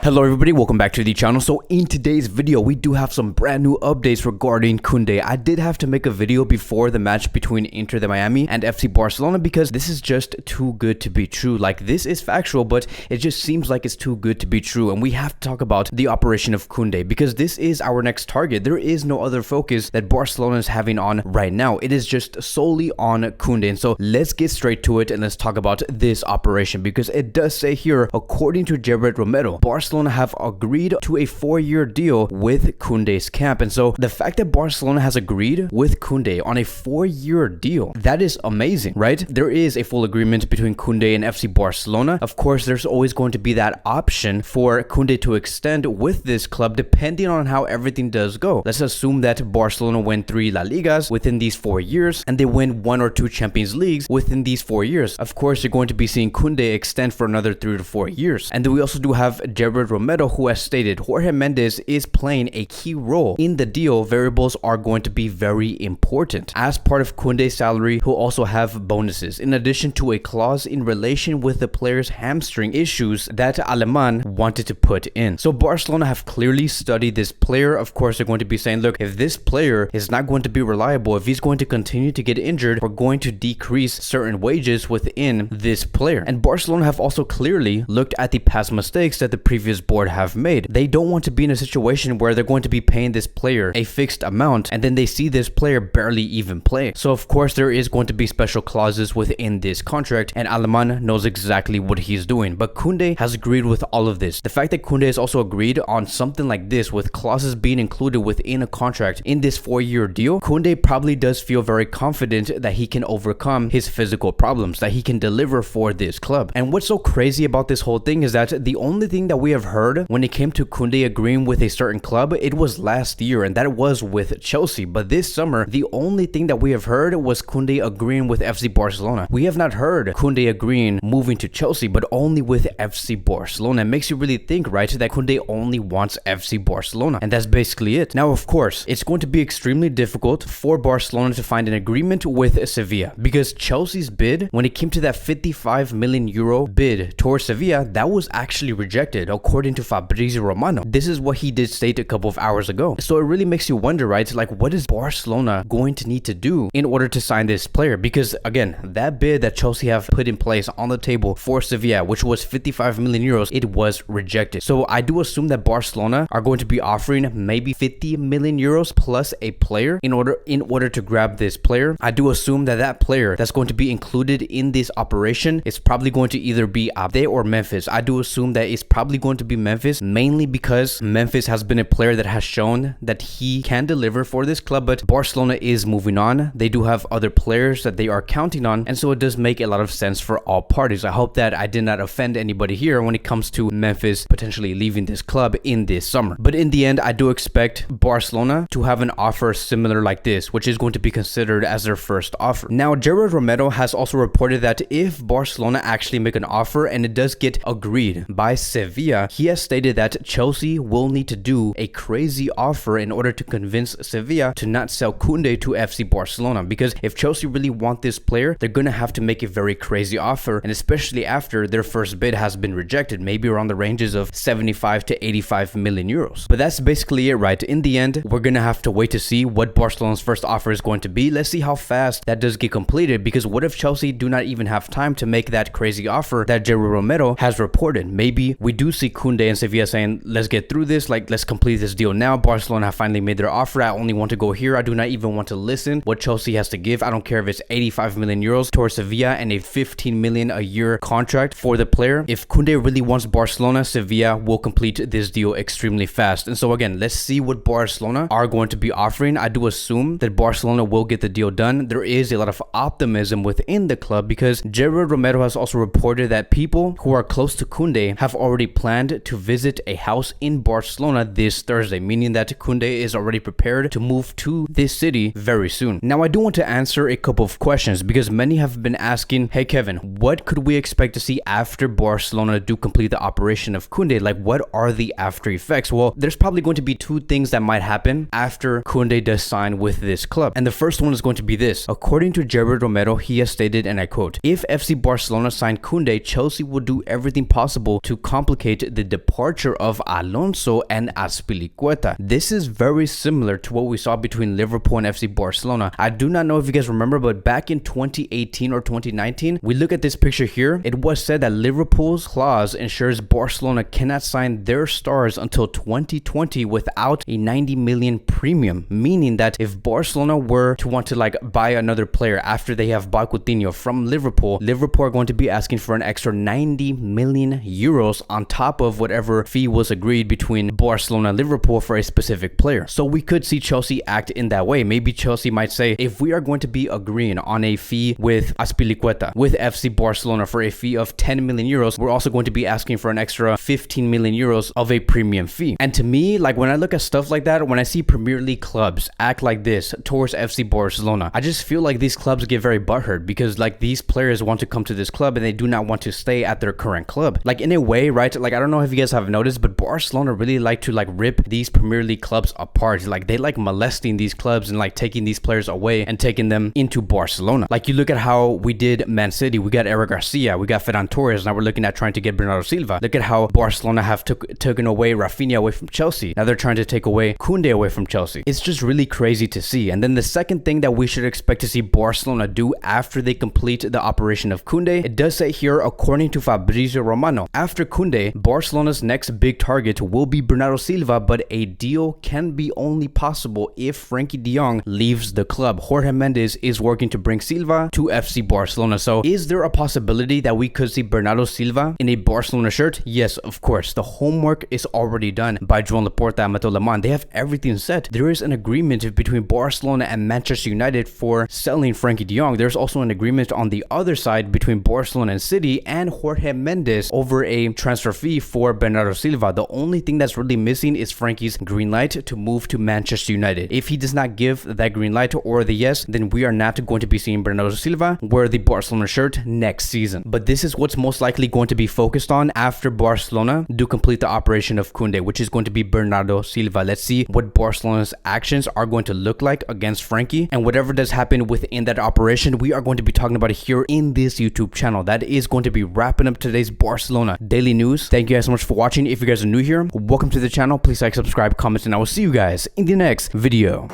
Hello everybody, welcome back to the channel. So in today's video, we do have some brand new updates regarding Kounde. I did have to make a video before the match between Inter de Miami and FC Barcelona because this is just too good to be true. Like, this is factual, but it just seems like it's too good to be true. And we have to talk about the operation of Kounde because this is our next target. There is no other focus that Barcelona is having on right now. It is just solely on Kounde. And so let's get straight to it and let's talk about this operation because it does say here, according to Gerard Romero, Barcelona have agreed to a 4-year deal with Kounde's camp. And so the fact that Barcelona has agreed with Kounde on a 4-year deal, that is amazing, right? There is a full agreement between Kounde and FC Barcelona. Of course, there's always going to be that option for Kounde to extend with this club depending on how everything does go. Let's assume that Barcelona win 3 La Ligas within these 4 years and they win 1 or 2 Champions Leagues within these 4 years. Of course, you're going to be seeing Kounde extend for another 3 to 4 years. And then we also do have Gerard Romero, who has stated Jorge Mendes is playing a key role in the deal. Variables are going to be very important. As part of Kounde's salary, he'll also have bonuses, in addition to a clause in relation with the player's hamstring issues that Aleman wanted to put in. So Barcelona have clearly studied this player. Of course, they're going to be saying, look, if this player is not going to be reliable, if he's going to continue to get injured, we're going to decrease certain wages within this player. And Barcelona have also clearly looked at the past mistakes that the previous board have made. They don't want to be in a situation where they're going to be paying this player a fixed amount and then they see this player barely even play. So of course there is going to be special clauses within this contract and Aleman knows exactly what he's doing. But Kounde has agreed with all of this. The fact that Kounde has also agreed on something like this with clauses being included within a contract in this 4-year deal, Kounde probably does feel very confident that he can overcome his physical problems, that he can deliver for this club. And what's so crazy about this whole thing is that the only thing that we have heard when it came to Kounde agreeing with a certain club, it was last year, and that was with Chelsea. But this summer, the only thing that we have heard was Kounde agreeing with FC Barcelona. We have not heard Kounde agreeing moving to Chelsea, but only with FC Barcelona. It makes you really think, right, that Kounde only wants FC Barcelona, and that's basically it. Now, of course, it's going to be extremely difficult for Barcelona to find an agreement with Sevilla because Chelsea's bid, when it came to that 55 million euro bid towards Sevilla, that was actually rejected, according to Fabrizio Romano. This is what he did state a couple of hours ago. So it really makes you wonder, right? Like, what is Barcelona going to need to do in order to sign this player? Because again, that bid that Chelsea have put in place on the table for Sevilla, which was 55 million euros, it was rejected. So I do assume that Barcelona are going to be offering maybe 50 million euros plus a player in order to grab this player. I do assume that that player that's going to be included in this operation is probably going to either be Abde or Memphis. I do assume that it's probably going to be Memphis, mainly because Memphis has been a player that has shown that he can deliver for this club, but Barcelona is moving on. They do have other players that they are counting on, and so it does make a lot of sense for all parties. I hope that I did not offend anybody here when it comes to Memphis potentially leaving this club in this summer. But in the end, I do expect Barcelona to have an offer similar like this, which is going to be considered as their first offer. Now, Gerard Romero has also reported that if Barcelona actually make an offer and it does get agreed by Sevilla, he has stated that Chelsea will need to do a crazy offer in order to convince Sevilla to not sell Kounde to FC Barcelona, because if Chelsea really want this player, they're going to have to make a very crazy offer, and especially after their first bid has been rejected, maybe around the ranges of 75 to 85 million euros. But that's basically it, right? In the end, we're going to have to wait to see what Barcelona's first offer is going to be. Let's see how fast that does get completed, because what if Chelsea do not even have time to make that crazy offer that Gerard Romero has reported? Maybe we do see Kounde and Sevilla saying, let's get through this, like, let's complete this deal now. Barcelona have finally made their offer. I only want to go here. I do not even want to listen what Chelsea has to give. I don't care if it's 85 million euros towards Sevilla and a 15 million a year contract for the player. If Kounde really wants Barcelona, Sevilla will complete this deal extremely fast. And so again, let's see what Barcelona are going to be offering. I do assume that Barcelona will get the deal done. There is a lot of optimism within the club because Gerard Romero has also reported that people who are close to Kounde have already planned to visit a house in Barcelona this Thursday, meaning that Kounde is already prepared to move to this city very soon. Now, I do want to answer a couple of questions because many have been asking, hey Kevin, what could we expect to see after Barcelona do complete the operation of Kounde? Like, what are the after effects? Well, there's probably going to be 2 things that might happen after Kounde does sign with this club. And the first one is going to be this. According to Gerard Romero, he has stated, and I quote, if FC Barcelona sign Kounde, Chelsea will do everything possible to complicate the departure of Alonso and Azpilicueta. This is very similar to what we saw between Liverpool and FC Barcelona. I do not know if you guys remember, but back in 2018 or 2019, we look at this picture here. It was said that Liverpool's clause ensures Barcelona cannot sign their stars until 2020 without a 90 million premium, meaning that if Barcelona were to want to like buy another player after they have bought Coutinho from Liverpool are going to be asking for an extra 90 million euros on top of whatever fee was agreed between Barcelona and Liverpool for a specific player. So we could see Chelsea act in that way. Maybe Chelsea might say, if we are going to be agreeing on a fee with Azpilicueta, with FC Barcelona for a fee of 10 million euros, we're also going to be asking for an extra 15 million euros of a premium fee. And to me, like when I look at stuff like that, when I see Premier League clubs act like this towards FC Barcelona, I just feel like these clubs get very butthurt because like these players want to come to this club and they do not want to stay at their current club. Like in a way, right? Like I don't know if you guys have noticed, but Barcelona really like to like rip these Premier League clubs apart. Like they like molesting these clubs and like taking these players away and taking them into Barcelona. Like you look at how we did Man City, we got Eric Garcia, we got Ferran Torres, now we're looking at trying to get Bernardo Silva. Look at how Barcelona have taken away Rafinha away from Chelsea. Now they're trying to take away Kounde away from Chelsea. It's just really crazy to see. And then the second thing that we should expect to see Barcelona do after they complete the operation of Kounde, it does say here, according to Fabrizio Romano, after Kounde, Barcelona's next big target will be Bernardo Silva, but a deal can be only possible if Frankie de Jong leaves the club. Jorge Mendes is working to bring Silva to FC Barcelona. So is there a possibility that we could see Bernardo Silva in a Barcelona shirt? Yes, of course. The homework is already done by Joan Laporta and Mateo Lemon. They have everything set. There is an agreement between Barcelona and Manchester United for selling Frankie de Jong. There's also an agreement on the other side between Barcelona and City and Jorge Mendes over a transfer fee for Bernardo Silva. The only thing that's really missing is Frankie's green light to move to Manchester United. If he does not give that green light or the yes, then we are not going to be seeing Bernardo Silva wear the Barcelona shirt next season. But this is what's most likely going to be focused on after Barcelona do complete the operation of Kounde, which is going to be Bernardo Silva. Let's see what Barcelona's actions are going to look like against Frankie, and whatever does happen within that operation, we are going to be talking about it here in this YouTube channel. That is going to be wrapping up today's Barcelona daily news. Thank you guys so much for watching. If you guys are new here, welcome to the channel. Please like, subscribe, comment, and I will see you guys in the next video.